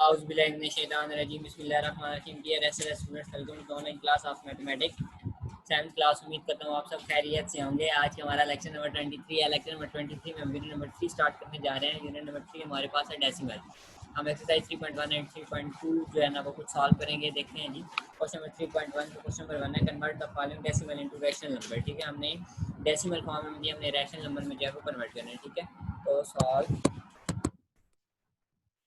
औज़ुबिल्लाहिमिनश्शैतानिर्रजीम बिस्मिल्लाहिर्रहमानिर्रहीम। Dear SLS students, welcome to online class of mathematics 7th class. उम्मीद करता हूँ आप सब खैरियत से होंगे। आज हमारा लेक्चर नंबर 23 है। लेक्चर नंबर 23 में हम यूनिट नंबर 3 स्टार्ट करने जा रहे हैं। यूनिट नंबर 3 हमारे पास है डेसिमल। हम एक्सरसाइज 3.1 एंड 3.2 जो है ना वो कुछ सॉल्व करेंगे। देखते हैं जी। क्वेश्चन नंबर 3.1 क्वेश्चन नंबर 1 है, convert the following decimal into rational number. ठीक है, हमने डेसिमल फॉर्म में दिया, हमने रैशनल नंबर में जो है वो कन्वर्ट करना है। ठीक है, तो सॉल्व।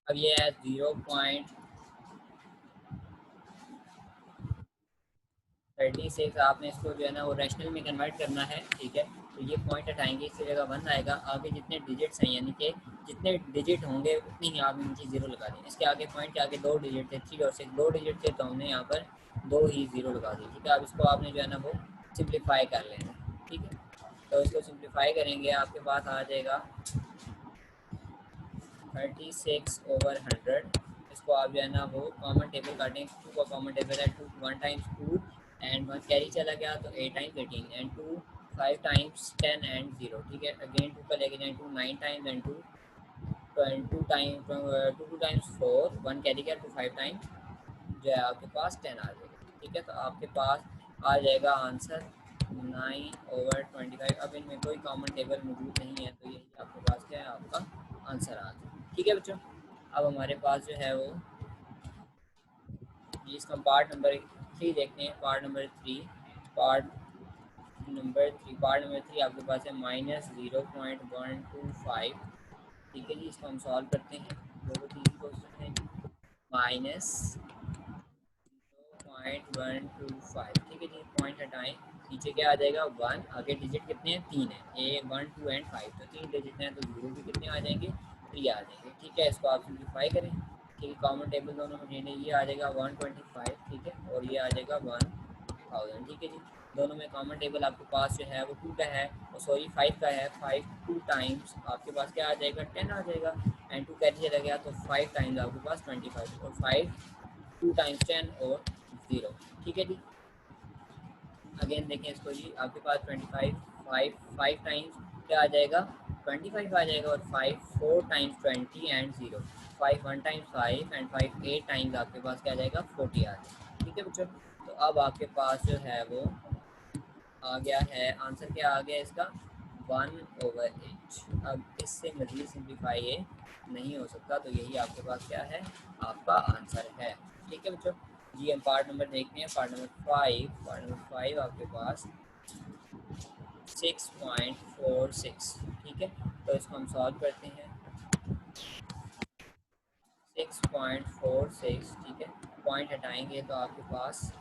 अब ये है 0.36। आपने इसको जो है ना वो रैशनल में कन्वर्ट करना है। ठीक है, तो ये पॉइंट हटाएंगे, इसकी जगह 1 आएगा। आगे जितने डिजिट्स हैं यानी कि जितने डिजिट होंगे उतनी ही आप नीचे जीरो लगा दें। इसके आगे पॉइंट के आगे 2 डिजिट थे, 3 और 6, 2 डिजिट थे, तो हमने यहाँ पर 2 ही जीरो लगा दी। ठीक है, अब इसको आपने जो है ना वो सिंप्लीफाई कर लेना। ठीक है, तो इसको सिंप्लीफाई करेंगे, आपके पास आ जाएगा 36/100। इसको आप जो है ना वो कॉमन टेबल काटें। 2 का कॉमन टेबल है 2, 1 टाइम्स 2 एंड 1 कैरी चला गया तो 8 टाइम्स 18 एंड 2 5 टाइम्स 10 एंड 0। ठीक है, अगेन 2 का लेके जाएँ 2 9 times and 2 2 times 2 times 4 1 carry गया 2 5 टाइम्स जो है आपके पास 10 आ जाएगा। ठीक है, तो आपके पास आ जाएगा आंसर 9/25। अब इनमें कोई कॉमन टेबल मौजूद नहीं है, तो यही आपके पास क्या है, आपका आंसर आ जाएगा। ठीक है बच्चों, अब हमारे पास जो है वो इसका पार्ट नंबर 3 देखते हैं। पार्ट नंबर 3 आपके पास है -0.125। ठीक है जी, इसको हम सॉल्व करते हैं। बहुत ईजी क्वेश्चन है जी, -0.125। ठीक है जी, पॉइंट हटाएं, नीचे क्या आ जाएगा 1, आगे डिजिट कितने हैं, 3 है, 1 2 एंड 5, तो 3 डिजिट हैं तो जीरो भी कितने आ जाएंगे, 3 आ जाएंगे। ठीक है, इसको आप सिंप्लीफाई करें। ठीक है, कॉमन टेबल दोनों में लेने, ये आ जाएगा 125। ठीक है, और ये आ जाएगा 1000। ठीक है जी, दोनों में कॉमन टेबल आपके पास जो है वो 2 का है, और सॉरी 5 का है। 5 2 टाइम्स आपके पास क्या आ जाएगा, 10 आ जाएगा एंड 2 कैरी चला गया तो 5 टाइम्स आपके पास 25 और 5 2 टाइम्स 10 और 0। ठीक है जी, अगेन देखें इसको जी, आपके पास 25 5 टाइम्स क्या आ जाएगा, 25 आ जाएगा, और 5 4 times 20 and 0, 5 1 times 5 and 5 8 times आपके पास क्या आ जाएगा, 40 आ जाएगा। ठीक है बच्चों, तो अब आपके पास जो है वो आ गया है, आंसर क्या आ गया इसका 1/8। अब इससे मज़ीद सिंप्लीफाई ये नहीं हो सकता, तो यही आपके पास क्या है, आपका आंसर है। ठीक है बच्चों जी, हम पार्ट नंबर देखते हैं। पार्ट नंबर 5 आपके पास 6.46। ठीक है, तो इसको हम सॉल्व करते हैं। 6.46। ठीक है, पॉइंट हटाएंगे तो आपके पास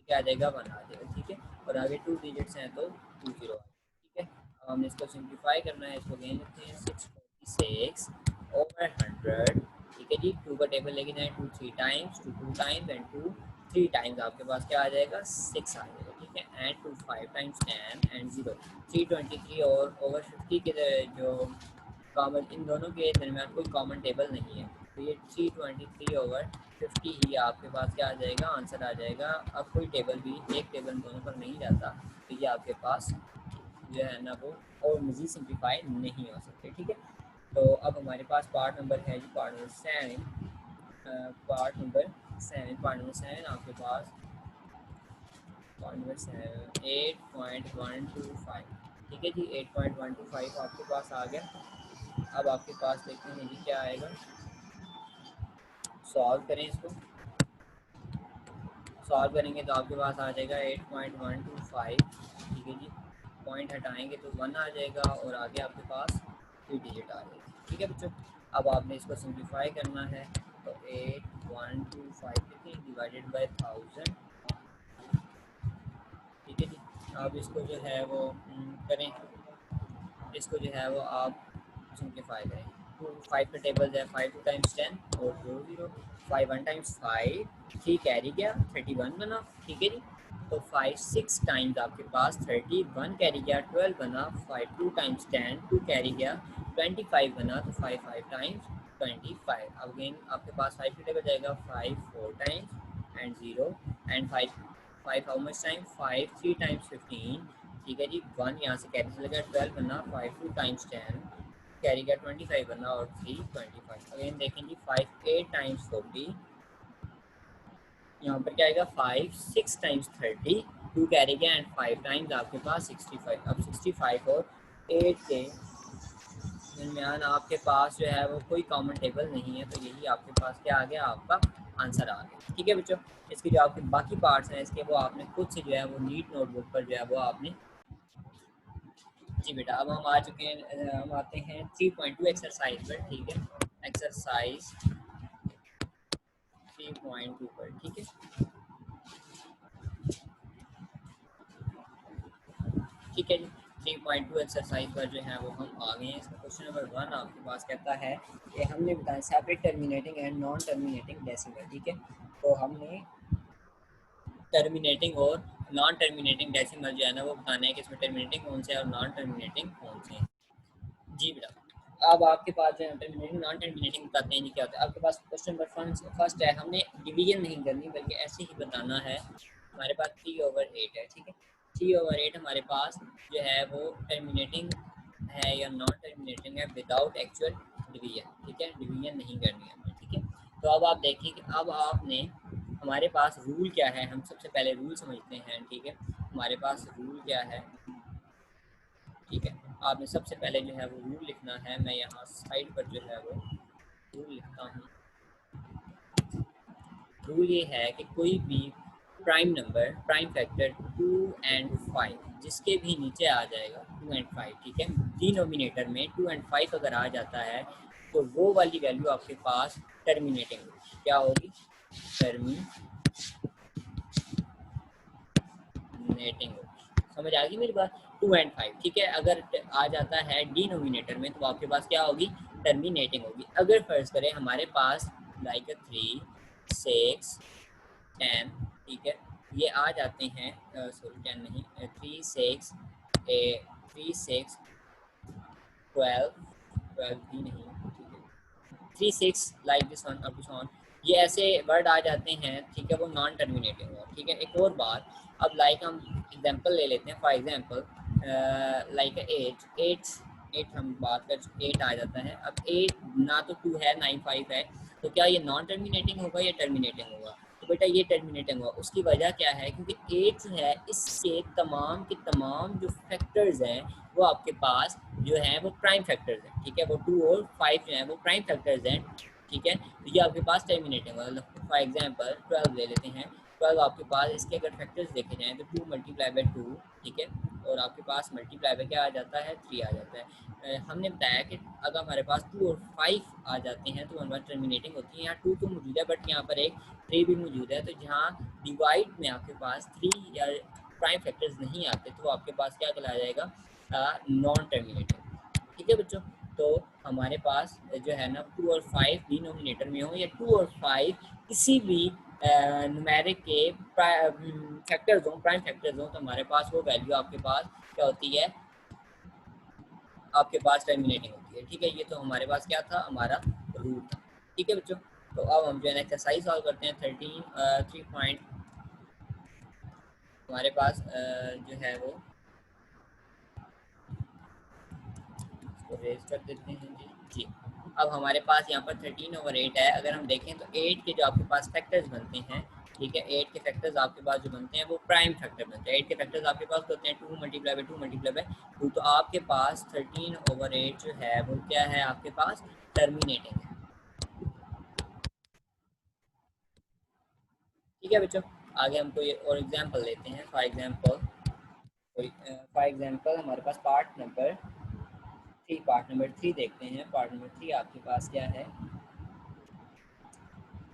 क्या आ जाएगा, 1 आ जाएगा। ठीक है, और आगे 2 डिजिट्स हैं तो 2 0 आ जाएगा। ठीक है, अब हमने इसको सिंप्लीफाई करना है, इसको गेन लेते हैं 646/100। ठीक है जी, 2 का टेबल लेके जाएँ 2 3 टाइम्स, 2 टाइम्स एंड 2 3 टाइम्स आपके पास क्या आ जाएगा, 6 आ जाएगा। ठीक है, एंड 2 5 टाइम्स 10 एंड 0 323 और ओवर 50 के जो कॉमन, इन दोनों के दरमियान कोई कॉमन टेबल नहीं है, तो ये 323/50 ही आपके पास क्या आ जाएगा, आंसर आ जाएगा। अब कोई टेबल भी, एक टेबल दोनों पर नहीं जाता, तो ये आपके पास जो है ना वो और मज़ीद सिंप्लीफाई नहीं हो सकते। ठीक है, तो अब हमारे पास पार्ट नंबर है जी, पार्ट नंबर 7 आपके पास, पार्ट नंबर 7 8.125। ठीक है जी, 8.125 आपके पास आ गया। अब आपके पास देखते हैं जी क्या आएगा, सॉल्व करें इसको। सॉल्व करेंगे तो आपके पास आ जाएगा 8.125। ठीक है जी, पॉइंट हटाएंगे तो 1 आ जाएगा, और आगे आपके पास 3 डिजिट आ जाएगी। ठीक है बच्चों, अब आपने इसको सिंप्लीफाई करना है, तो 8125 लिखें डिवाइडेड बाय 1000। ठीक है जी, अब इसको जो है वो करें, इसको जो है वो आप सिंप्लीफाई करें। 5 का टेबल है 5 2 टाइम्स 10 और 2 0, 5 1 टाइम्स 5 3 कैरी गया 31 बना। ठीक है जी, तो 5 6 टाइम्स आपके पास 31 कैरी गया 12 बना। 5 2 टाइम्स 10 2 कैरी गया 25 बना, तो 5 5 टाइम्स 25। अब अगेन आपके पास 5 की टेबल जाएगा 5 4 times and 0 and 5 5 how much time 5 3 times 15। ठीक है जी, 1 यहाँ से कैरी चला गया 12 बना। 5 2 टाइम्स 10 कैरी का 25 बनना और 3 25। अगेन देखें जी 5 8 टाइम्स 40, यहाँ पर क्या आएगा 5 6 टाइम्स 30, 2 कैरी का एंड 5 टाइम्स आपके पास 65। अब 65 और 8 के दरमियान आपके पास जो है वो कोई कॉमन टेबल नहीं है, तो यही आपके पास क्या आ गया, आपका आंसर आ गया। ठीक है बच्चों, इसके जो आपके बाकी पार्ट्स हैं इसके वो आपने खुद से जो है वो नीट नोटबुक पर जो है वो आपने। जी बेटा, अब हम आ चुके हैं, हम आते हैं 3.2 एक्सरसाइज पर। ठीक है, एक्सरसाइज 3.2 पर। ठीक है, ठीक है जी। 3.2 एक्सरसाइज पर जो है वो हम आ गए हैं। इसका क्वेश्चन नंबर 1 आपके पास कहता है कि हमने बताया separate terminating and non terminating decimal. ठीक है, तो हमने टर्मिनेटिंग और नॉन टर्मिनेटिंग डेसिमल जो है ना वो बताना है कि इसमें टर्मिनेटिंग कौन से है और नॉन टर्मिनेटिंग कौन से हैं। जी बेटा, अब आपके पास जो है टर्मिनेटिंग नॉन टर्मिनेटिंग बताते हैं जी क्या होता है। आपके पास क्वेश्चन नंबर फर्स्ट है, हमने डिवीजन नहीं करनी बल्कि ऐसे ही बताना है। हमारे पास 3/8 है। ठीक है, 3/8 हमारे पास जो है वो टर्मिनेटिंग है या नॉन टर्मिनेटिंग है विदाउट एक्चुअल डिवीजन। ठीक है, डिवीजन नहीं करनी है हमें। ठीक है, तो अब आप देखिए कि अब आपने हमारे पास रूल क्या है, हम सबसे पहले रूल समझते हैं। ठीक है, हमारे पास रूल क्या है। ठीक है, आपने सबसे पहले जो है वो रूल लिखना है। मैं यहाँ साइड पर जो है वो रूल लिखता हूँ। रूल ये है कि कोई भी prime number, prime factor 2 and 5 जिसके भी नीचे आ जाएगा 2 एंड 5। ठीक है, डिनोमिनेटर में 2 एंड 5 अगर आ जाता है तो वो वाली वैल्यू आपके पास टर्मिनेटिंग होगी। क्या होगी? टर्मिनेटिंग होगी। समझ आ गई मेरी बात? 2 एंड 5। ठीक है, अगर आ जाता है डिनोमिनेटर में तो आपके पास क्या होगी? टर्मिनेटिंग होगी। अगर फर्ज करें हमारे पास लाइक 3 6 10, ठीक है, ये आ जाते हैं, सॉरी 10 नहीं, 3 6 3 6 12 12 भी नहीं, ठीक है, 3 6 like this one up to on, ये ऐसे वर्ड आ जाते हैं। ठीक है, वो नॉन टर्मिनेटिंग हो। ठीक है, एक और बात, अब लाइक हम एग्जांपल ले लेते हैं। फॉर एग्जांपल लाइक 8 हम बात कर, 8 आ जाता है। अब 8 ना तो 2 है ना ही 5 है, तो क्या ये नॉन टर्मिनेटिंग होगा या टर्मिनेटिंग होगा? तो बेटा ये टर्मिनेटिंग होगा। उसकी वजह क्या है? क्योंकि 8 जो है इससे तमाम के तमाम जो फैक्टर्स हैं वो आपके पास जो है वो प्राइम फैक्टर्स हैं। ठीक है, वो 2 और 5 जो है वो प्राइम फैक्टर्स हैं। ठीक है, तो ये आपके पास टर्मिनेटिंग होगा। फॉर एग्जांपल 12 ले लेते हैं। 12 आपके पास इसके अगर फैक्टर्स देखे जाएँ तो 2 मल्टीप्लाई बाई 2, ठीक है, और आपके पास मल्टीप्लाई बाई क्या आ जाता है? 3 आ जाता है। हमने बताया कि अगर हमारे पास 2 और 5 आ जाते हैं तो हमारी टर्मिनेटिंग होती है। यहाँ 2 तो मौजूद है बट यहाँ पर एक 3 भी मौजूद है, तो जहाँ डिवाइड में आपके पास 3 या प्राइम फैक्टर्स नहीं आते तो आपके पास क्या कहलाया जाएगा? Non terminating. ठीक है बच्चों, तो हमारे पास जो है ना 2 और 5 डिनोमिनेटर में हो या 2 और 5 किसी भी न्यूमेरिक के फैक्टर्स हो, प्राइम फैक्टर्स हो, तो हमारे पास वो वैल्यू आपके पास क्या होती है? आपके पास टर्मिनेटिंग होती है। ठीक है, ये तो हमारे पास क्या था? हमारा रूल था। ठीक है बच्चों, तो अब हम जो है एक्सरसाइज सॉल्व करते हैं। 3 पॉइंट हमारे पास जो है वो रेज कर देते हैं जी। जी, अब हमारे पास यहाँ पर 13/8 है। अगर हम देखें तो 8 के जो आपके पास फैक्टर्स बनते हैं, ठीक है, 8 के फैक्टर्स आपके पास जो बनते हैं वो प्राइम फैक्टर बनते हैं। 8 के फैक्टर्स आपके पास होते हैं 2 मल्टीप्लाई बाई 2 मल्टीप्लाई बाई 2, तो आपके पास 13/8 जो है वो क्या है? आपके पास टर्मिनेटिंग है। ठीक है बच्चों, आगे हम कोई और एग्जाम्पल लेते हैं। फॉर एग्जाम्पल हमारे पास पार्ट नंबर 3 देखते हैं। पार्ट नंबर 3 आपके पास क्या है?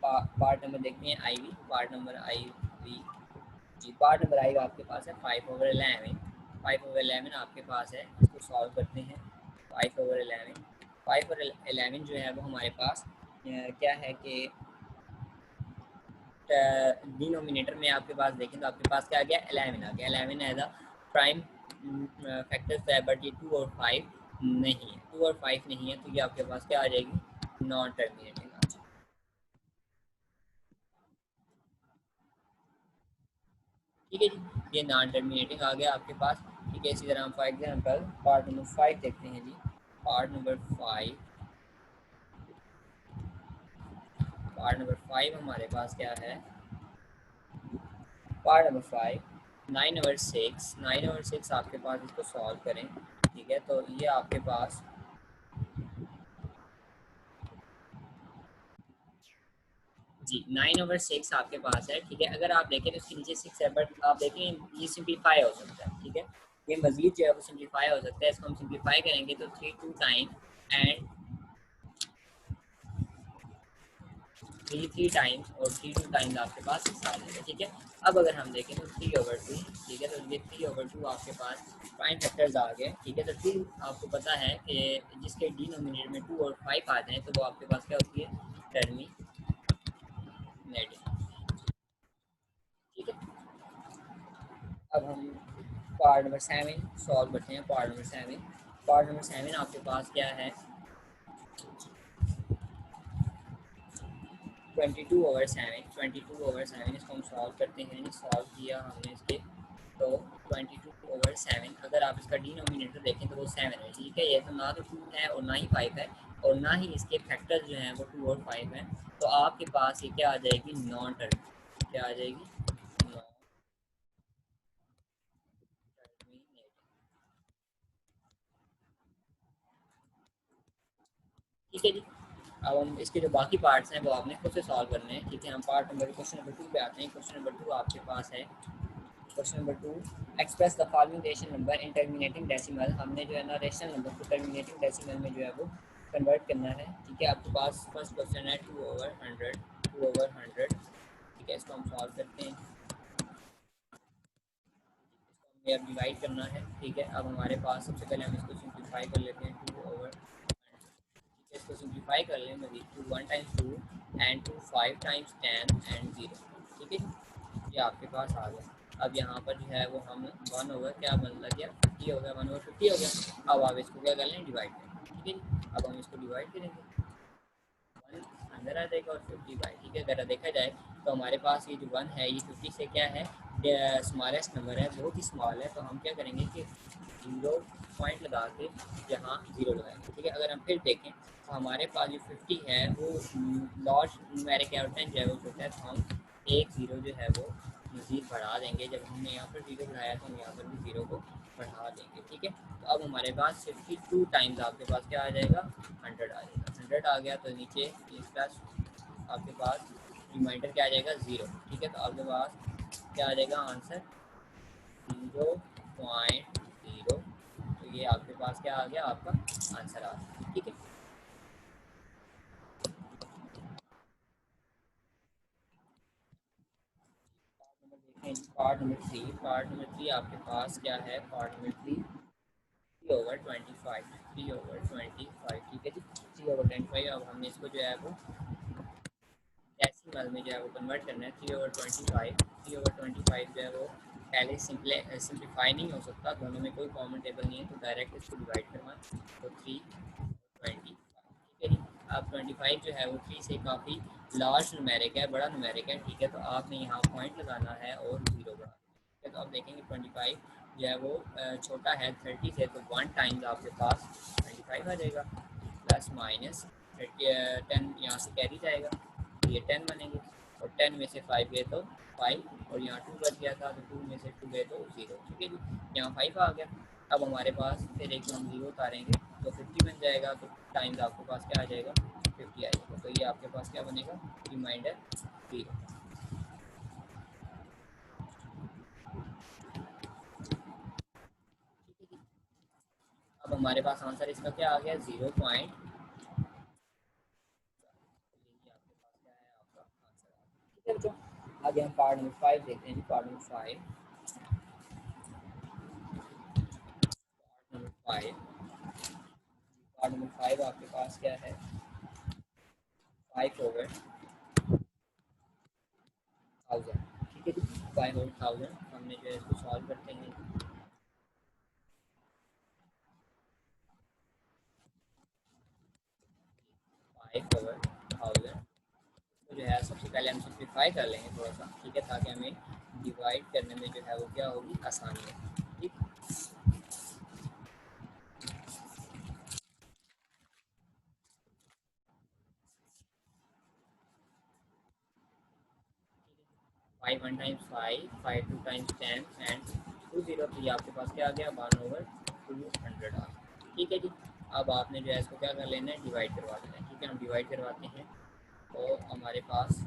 पार्ट नंबर देखते हैं I V. Part number I V, जी, पार्ट नंबर आई आपके पास है 5/11। 5/11 आपके पास है, इसको सॉल्व करते हैं। 5/11, 5/11 जो है वो हमारे पास क्या है कि डिनोमिनेटर में आपके पास देखें तो आपके पास क्या आ गया? 11 आ गया। 11 एज अ प्राइम फैक्टर्स है, बट ये 2 और 5 नहीं है। 2 और 5 नहीं है, तो ये आपके पास क्या आ जाएगी? नॉन टर्मिनेटिंग आ जाएगी। ठीक है जी, ये नॉन टर्मिनेटिंग आ गया आपके पास। ठीक है, इसी तरह हम फॉर एग्जांपल पार्ट नंबर 5 देखते हैं जी। पार्ट नंबर 5, पार्ट नंबर 5 हमारे पास क्या है, पार्ट नंबर 5 9 और 6 आपके पास, इसको सॉल्व करें। ठीक है, तो ये आपके पास जी 9/6 आपके पास है। ठीक है, अगर आप देखें तो इसके नीचे 6 है, बट आप देखें ये सिंप्लीफाई हो सकता है। ठीक है, ये मजीद जो है वो सिंप्लीफाई हो सकता है। इसको हम सिंप्लीफाई करेंगे तो 3 2 टाइम एंड 3 टाइम्स और 3 टाइम्स आपके पास 6 आ जाएगा। ठीक है, अब अगर हम देखें तो 3/2, ठीक है, तो ये 3/2 आपके पास प्राइम फैक्टर्स आ गए। ठीक है, तो 3 आपको पता है कि जिसके डिनोमिनेटर में 2 और 5 आ जाए तो वो आपके पास क्या होती है, टर्मिनेटिव। ठीक है, अब हम पार्ट नंबर 7 सॉल्व करते हैं। पार्ट नंबर 7 आपके पास क्या है, 22/7 इसको हम सॉल्व करते हैं। सॉल्व किया हमने इसके, तो 22/7 अगर आप इसका डिनोमिनेटर देखें तो वो 7 है। ठीक है, ये तो ना तो 2 है और ना ही 5 है, और ना ही इसके फैक्टर्स जो हैं वो 2 और 5 हैं। तो आपके पास ये क्या आ जाएगी, नॉन टर्मिनेटिव। क्या आ जाएगी, नॉन टर्मिनेटिव। ठीक है जी, अब हम इसके जो बाकी पार्ट्स हैं वो आपने खुद से सॉल्व करने हैं। ठीक है, हम पार्ट नंबर क्वेश्चन नंबर 2 पे आते हैं। क्वेश्चन नंबर 2 आपके पास है, question number 2, express the following rational number in terminating decimal. हमने जो है ना रेशनल नंबर को टर्मिनेटिंग डेसिमल में जो है वो कन्वर्ट करना है। ठीक है, आपके पास फर्स्ट क्वेश्चन है 2/100, 2/100। ठीक है, इसको हम सॉल्व करते हैं। इसको हमें अब डिवाइड करना है। ठीक है, अब हमारे पास सबसे पहले हम इसको सिंप्लीफाई कर लेते हैं, 2/, इसको सिंप्लीफाई कर लें मजीद, 2 1 टाइम्स 2 एंड 2 5 टाइम्स 10 एंड 0। ठीक है, ये आपके पास आ गया। अब यहाँ पर जो है वो हम 1/, क्या बन लग गया, 50 हो गया, 1/50 हो गया। अब आप इसको क्या कर लें, डिवाइड करें। ठीक है, अब हम इसको डिवाइड करेंगे, 1 अंदर आ जाएगा और 50/। ठीक है, अगर देखा जाए तो हमारे पास ये जो 1 है ये 50 से क्या है, स्मॉलेस्ट नंबर है, बहुत ही स्मॉल है। तो हम क्या करेंगे कि 0 पॉइंट लगा के यहाँ 0 लगाएंगे। ठीक है, अगर हम फिर देखें तो हमारे पास जो 50 है वो लार्ज न्यूमेरिक है और 10 जो है वो छोटा है। तो हम एक 0 जो है वो मज़ीद बढ़ा देंगे। जब हमने यहाँ पर 0 बढ़ाया तो हम यहाँ पर भी 0 को बढ़ा देंगे। ठीक है, तो अब हमारे पास 52 टाइम्स आपके पास क्या आ जाएगा, 100 आ जाएगा। 100 आ गया तो नीचे प्लस आपके पास रिमाइंडर क्या आ जाएगा, 0। ठीक है, तो आपके पास क्या आ जाएगा आंसर, 0.0। तो ये आपके पास क्या आ गया, आपका आंसर आ गया। ठीक है, पार्ट नंबर 3 आपके पास क्या है, पार्ट नंबर 3 3/25, 3/25। ठीक है जी, 3/25। अब हमने इसको जो है वो डेसिमल में जो है वो कन्वर्ट करना है। 3/25 जो है वो पहले सिंप्लीफाई नहीं हो सकता, दोनों में कोई कॉमन टेबल नहीं है, तो डायरेक्ट इसको डिवाइड करना। तो 3/25। ठीक है जी, अब 25 जो है वो 3 से काफ़ी लार्ज न्यूमेरिक है, बड़ा न्यूमेरिक है। ठीक है, तो आपने यहाँ पॉइंट लगाना है और 0 बढ़ा। ठीक है, तो आप देखेंगे 25 जो है वो छोटा है 30 से, तो 1 टाइम्स आपके पास 25 आ जाएगा, प्लस माइनस 10 यहाँ से कैरी जाएगा, तो ये 10 बनेंगे। और 10 में से 5 गए तो 5, और यहाँ 2 बच गया था तो 2 में से 2 गए तो 0। ठीक है जी, यहाँ 5 आ गया। अब हमारे पास फिर एक हम 0 उतारेंगे तो 50 बन जाएगा, तो टाइम्स आपके पास क्या आ जाएगा, 50 आ जाएगा। तो ये आपके पास क्या बनेगा, रिमाइंडर 0। अब हमारे पास आंसर इसका क्या आ गया, 0 ये आपके पास क्या है, आपका आंसर आ गया। ठीक है बच्चों, आगे हम पार्ट नंबर 5 देखते हैं। Part number 5, number 5 part number 5 आपके पास क्या है, 5/1000। ठीक है जी, 5/1000 हमने जो है इसको सॉल्व करते हैं। 5/1000 तो जो है सबसे पहले हम सिंप्लीफाई कर लेंगे थोड़ा सा। ठीक है, ताकि हमें डिवाइड करने में जो है वो क्या होगी, आसानी है। ठीक, 5 1 टाइम्स 5, 5 2 टाइम्स 10 एंड 203 आपके पास क्या आ गया 1/200 आ गया। ठीक है जी। अब आपने जो है इसको क्या कर लेना है, डिवाइड करवा देना है। ठीक है, हम डिवाइड करवाते हैं तो हमारे पास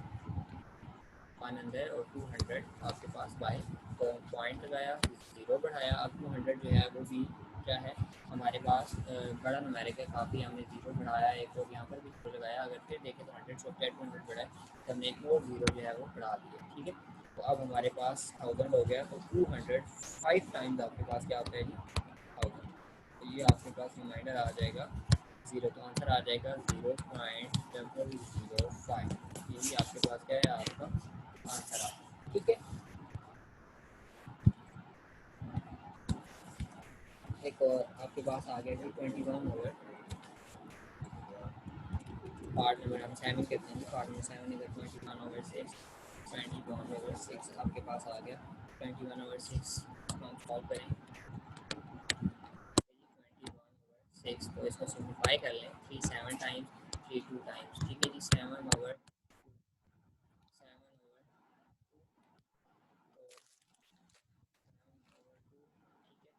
100 और 200 आपके पास बाय, तो पॉइंट लगाया, ज़ीरो बढ़ाया। अब 200 जो है वो भी क्या है हमारे पास बड़ा नुमेरिक है काफ़ी, हमने ज़ीरो बढ़ाया एक और यहाँ पर भी ज़ीरो लगाया। अगर फिर देखें तो 100 शॉप 200 बढ़ा है तो हमने एक और ज़ीरो जो है वो बढ़ा दिया। ठीक है, तो अब हमारे पास 1000 हो गया, तो 200 5 टाइम्स आपके पास क्या होता है जी 1000। तो ये आपके पास रिमाइंडर आ जाएगा ज़ीरो, तो आंसर आ जाएगा 0.005। यही आपके पास क्या है आपका आंसर आ। ठीक है, एक और आपके पास आ गया जी 21/, पार्ट नंबर हम 7 कहते हैं, पार्ट नंबर 7 इधर 21/6, 21/6 आपके पास आ गया 21/6। हम सॉल्व करें 21/6, तो इसको सिम्प्लीफाई कर लें 3 7 टाइम्स 3 2 टाइम्स। ठीक है जी, 7/2, तो 7/2। ठीक है,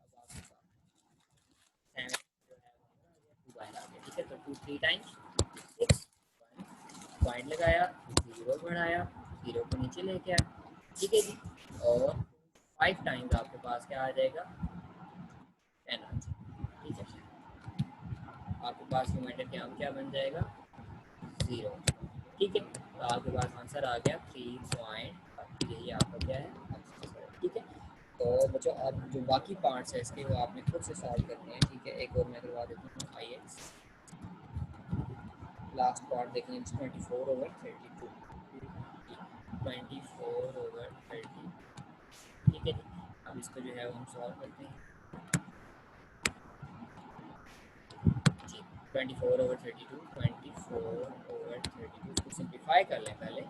अब आपके पास 7 जो है वो 2 बाहर आ गया। ठीक है, तो 2 3 टाइम्स 6 पॉइंट लगाया, ज़ीरो बढ़ाया, ज़ीरो को नीचे लेके आया। ठीक है जी, और 5 टाइम्स आपके पास क्या आ जाएगा 10 आ जाएगा। ठीक है, आपके पास रिमाइंडर क्या क्या बन जाएगा 0। ठीक है, तो आपके पास आंसर आ गया 3 पॉइंट। यही आपका क्या है आंसर है। ठीक है, तो बच्चों अब जो बाकी पार्ट्स है इसके वो आपने खुद से सॉल्व करने हैं। ठीक है, एक और मैं करवा देता हूँ आइए, लास्ट पार्ट देख लें 24/32, 24/30। ठीक है जी, अब इसको जो है वो हम सॉल्व करते हैं जी। 24/32, 24/32 इसको सिंप्लीफाई कर लें। पहले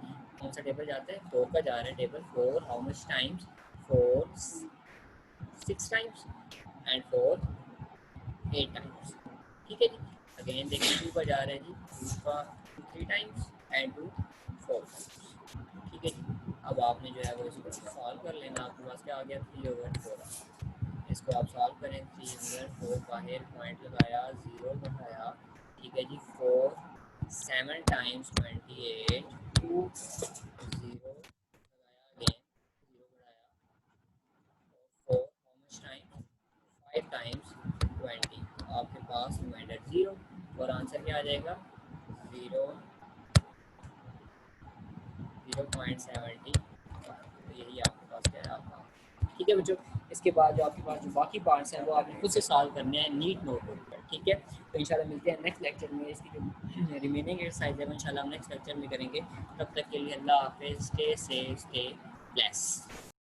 कौन सा टेबल जाता है, 4 का जा रहा है table. 4 how much times, 4 6 times and 4 8 times. ठीक है जी, अगेन देखिए 2 का जा रहा है जी, 2 का 3 टाइम्स एंड 2 4 टाइम्स। ठीक है जी, अब आपने जो है वो इसको सॉल्व कर लेना। आपके पास क्या आ गया 3/4। इसको आप सॉल्व करें 3/4 बाहर पॉइंट लगाया, ज़ीरो बढ़ाया। ठीक है जी, 4 7 टाइम्स 28, 2 ज़ीरो लगाया, अगेन ज़ीरो बढ़ाया, और 4 हाउ मच टाइम 5 टाइम्स 20। आपके पास रिमाइंडर ज़ीरो, और आंसर क्या आ जाएगा 0.70। तो यही आपके पास क्या है आपका। ठीक है बच्चों, इसके बाद जो आपके पास जो बाकी पार्ट्स हैं वो आपने खुद से सॉल्व करने हैं नीट नोटबुक पर। ठीक है, तो इंशाल्लाह मिलते हैं नेक्स्ट लेक्चर में। इसकी जो रिमेनिंग एक्सरसाइज है वो इंशाल्लाह हम नेक्स्ट लेक्चर में करेंगे। तब तक के लिए अल्लाह हाफिज़, स्टे सेफ, स्टे ब्लेस।